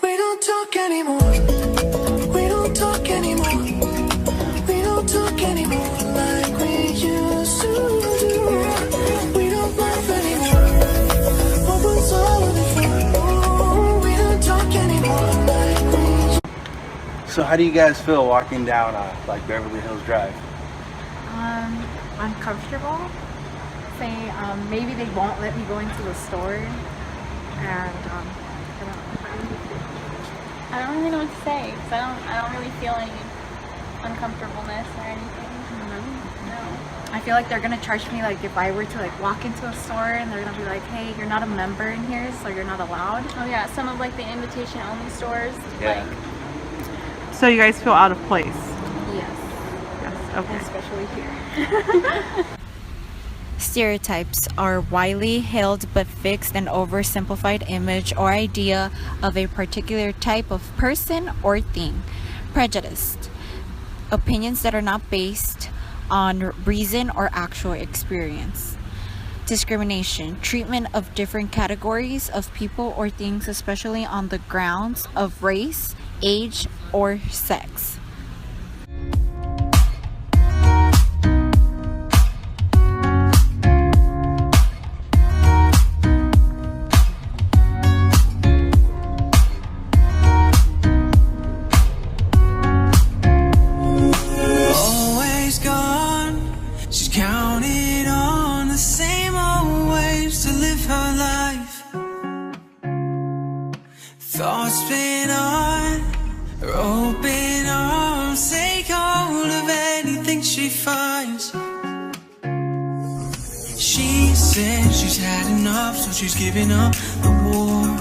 We don't talk anymore. We don't talk anymore. We don't talk anymore like we used to do. We don't laugh anymore. What was all of it for? Oh, we don't talk anymore like we. So how do you guys feel walking down like Beverly Hills Drive? Uncomfortable. Say maybe they won't let me go into the store, and I don't really know what to say because I don't really feel any uncomfortableness or anything. No. I feel like they're gonna charge me like if I were to like walk into a store and they're gonna be like, hey, you're not a member in here, so you're not allowed. Oh yeah, some of like the invitation only stores. Yeah. Like, So you guys feel out of place? Yes. Yes. Okay. Especially here. Stereotypes are widely held but fixed and oversimplified image or idea of a particular type of person or thing. Prejudice. Opinions that are not based on reason or actual experience. Discrimination. Treatment of different categories of people or things, especially on the grounds of race, age, or sex. Always gone. She's counting on the same old ways to live her life. Thoughts spin on her open arms, take hold of anything she finds. She said she's had enough, so she's giving up the war.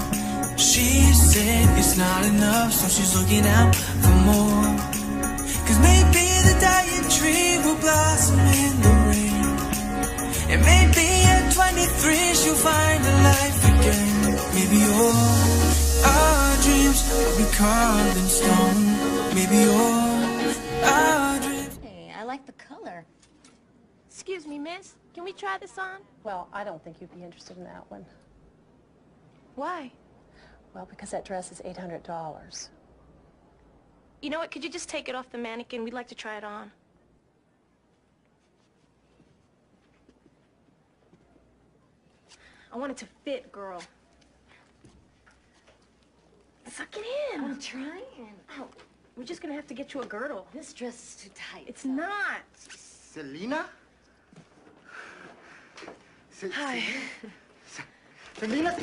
She said it's not enough, so she's looking out for more. Cause maybe the dying tree will blossom in the rain, and maybe at 23 she'll find a life again. Maybe all our dreams will be carved in stone. Maybe all our dreams. Hey, I like the color. Excuse me, miss. Can we try this on? Well, I don't think you'd be interested in that one. Why? Well, because that dress is $800. You know what? Could you just take it off the mannequin? We'd like to try it on. I want it to fit, girl. Suck it in. I'm trying. Oh, we're just gonna have to get you a girdle. This dress is too tight. It's not. Selena? Hi. Selena,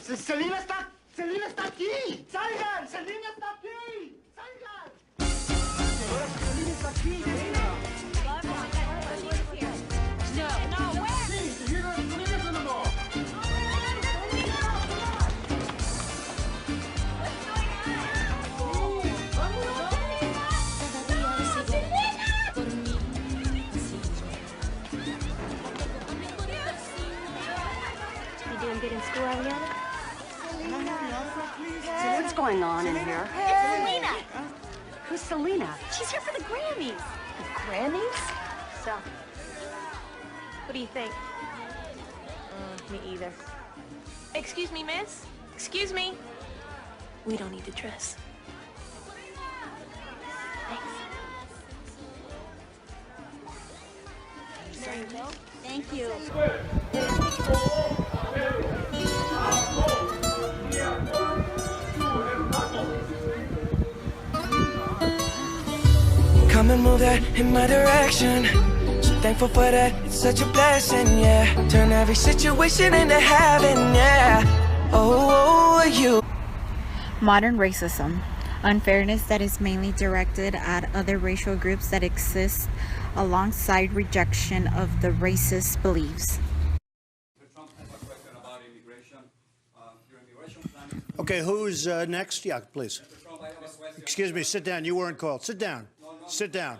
Selena está aquí. Salgan, Selena está aquí. Salgan. Selena está aquí. no, where? Sí, you don't believe it anymore. You doing good in school, Ariana? So what's going on in here? It's Selena. Who's Selena? She's here for the Grammys. The Grammys? So, what do you think? Me either. Excuse me, miss. Excuse me. We don't need the dress. Thanks. There you go. Thank you. Come and move that in my direction. So thankful for that, it's such a blessing, yeah. Turn every situation into heaven, yeah. Oh, you. Modern racism. Unfairness that is mainly directed at other racial groups that exist alongside rejection of the racist beliefs. Okay, who's next? Yeah, please. Excuse me, sit down. You weren't called. Sit down. Sit down.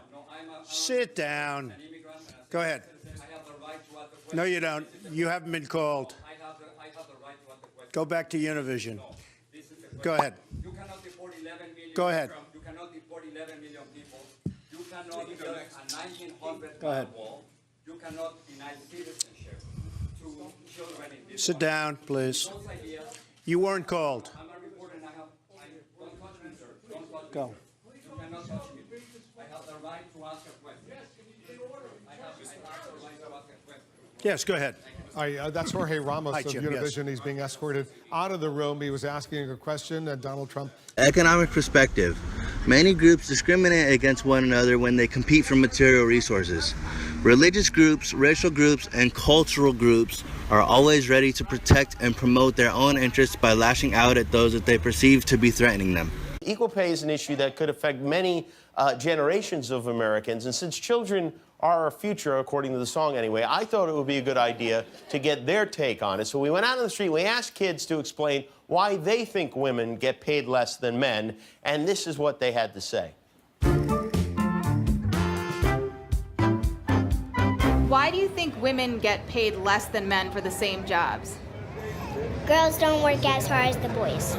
Sit down. Go ahead. No, you don't. You haven't been called. Go back to Univision. Go ahead. Go ahead. You cannot deport 11 million people. You cannot build a 1900 Go ahead. wall. You cannot deny citizenship to children in this Sit down, please. You weren't called. I'm a reporter and I Go. You cannot touch me. I have the right to ask a question. I have the right to ask a question. Yes, go ahead. Hi, that's Jorge Ramos Hi, of Jim, Univision. yes. He's being escorted out of the room. He was asking a question, and Donald Trump. Economic perspective. Many groups discriminate against one another when they compete for material resources. Religious groups, racial groups, and cultural groups are always ready to protect and promote their own interests by lashing out at those that they perceive to be threatening them. Equal pay is an issue that could affect many generations of Americans, and since children are our future, according to the song anyway, I thought it would be a good idea to get their take on it. So we went out on the street and we asked kids to explain why they think women get paid less than men, and this is what they had to say. Why do you think women get paid less than men for the same jobs? Girls don't work as hard as the boys.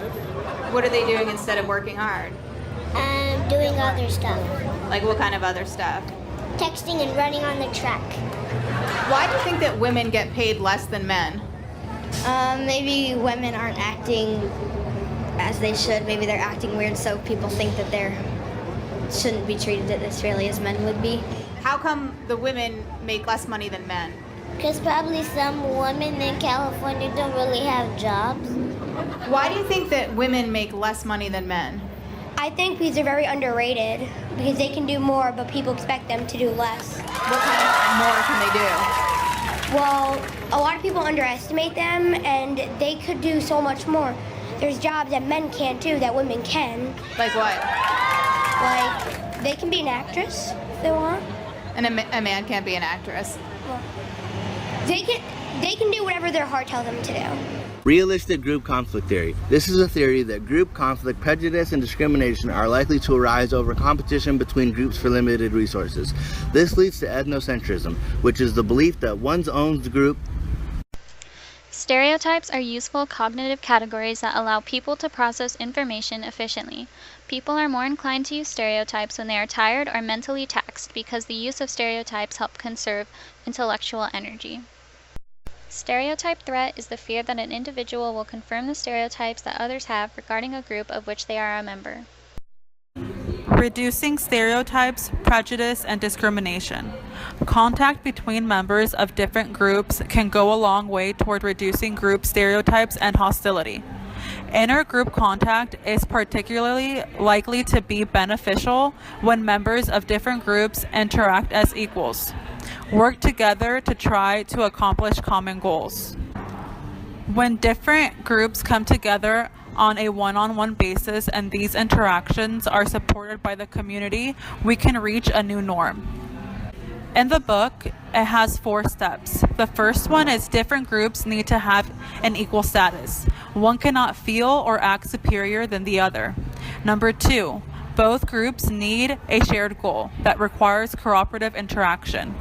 What are they doing instead of working hard? Doing other stuff. Like what kind of other stuff? Texting and running on the track. Why do you think that women get paid less than men? Maybe women aren't acting as they should. Maybe they're acting weird, so people think that they shouldn't be treated as fairly as men would be. How come the women make less money than men? Because probably some women in California don't really have jobs. Why do you think that women make less money than men? I think because they're very underrated, because they can do more, but people expect them to do less. What kind of more can they do? Well, a lot of people underestimate them, and they could do so much more. There's jobs that men can't do that women can. Like what? Like, they can be an actress if they want. And a man can't be an actress? Well, they can do whatever their heart tells them to do. Realistic group conflict theory. This is a theory that group conflict, prejudice, and discrimination are likely to arise over competition between groups for limited resources. This leads to ethnocentrism, which is the belief that one's own group. Stereotypes are useful cognitive categories that allow people to process information efficiently. People are more inclined to use stereotypes when they are tired or mentally taxed because the use of stereotypes help conserve intellectual energy. Stereotype threat is the fear that an individual will confirm the stereotypes that others have regarding a group of which they are a member. Reducing stereotypes, prejudice, and discrimination. Contact between members of different groups can go a long way toward reducing group stereotypes and hostility. Inter-group contact is particularly likely to be beneficial when members of different groups interact as equals, work together to try to accomplish common goals. When different groups come together on a one-on-one basis and these interactions are supported by the community, we can reach a new norm. In the book, it has 4 steps. The first one is different groups need to have an equal status. One cannot feel or act superior than the other. Number 2, both groups need a shared goal that requires cooperative interaction.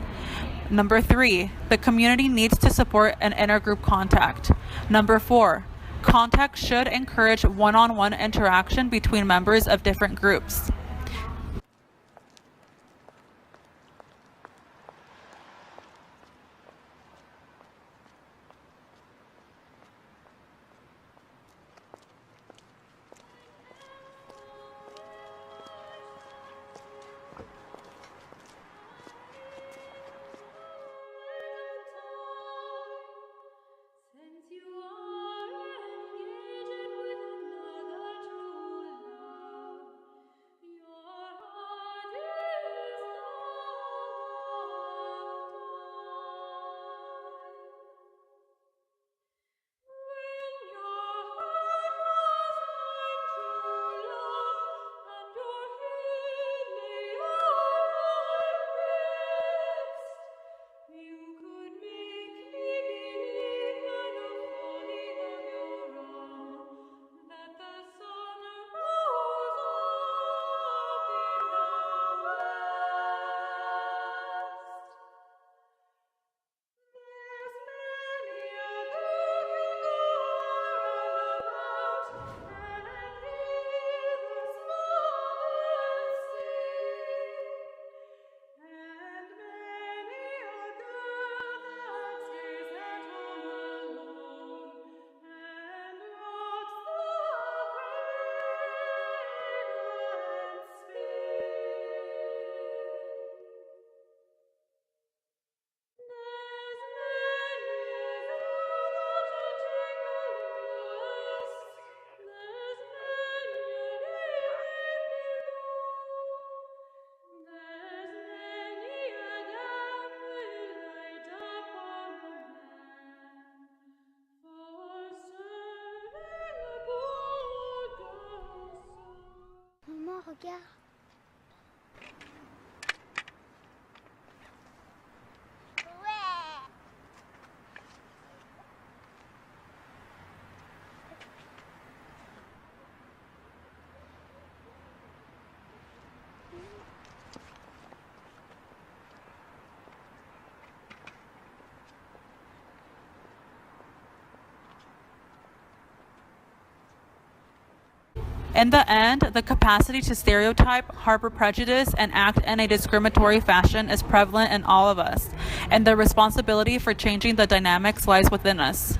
Number 3, the community needs to support an intergroup contact. Number 4, contact should encourage one-on-one interaction between members of different groups. गया? In the end, the capacity to stereotype, harbor prejudice, and act in a discriminatory fashion is prevalent in all of us, and the responsibility for changing the dynamics lies within us.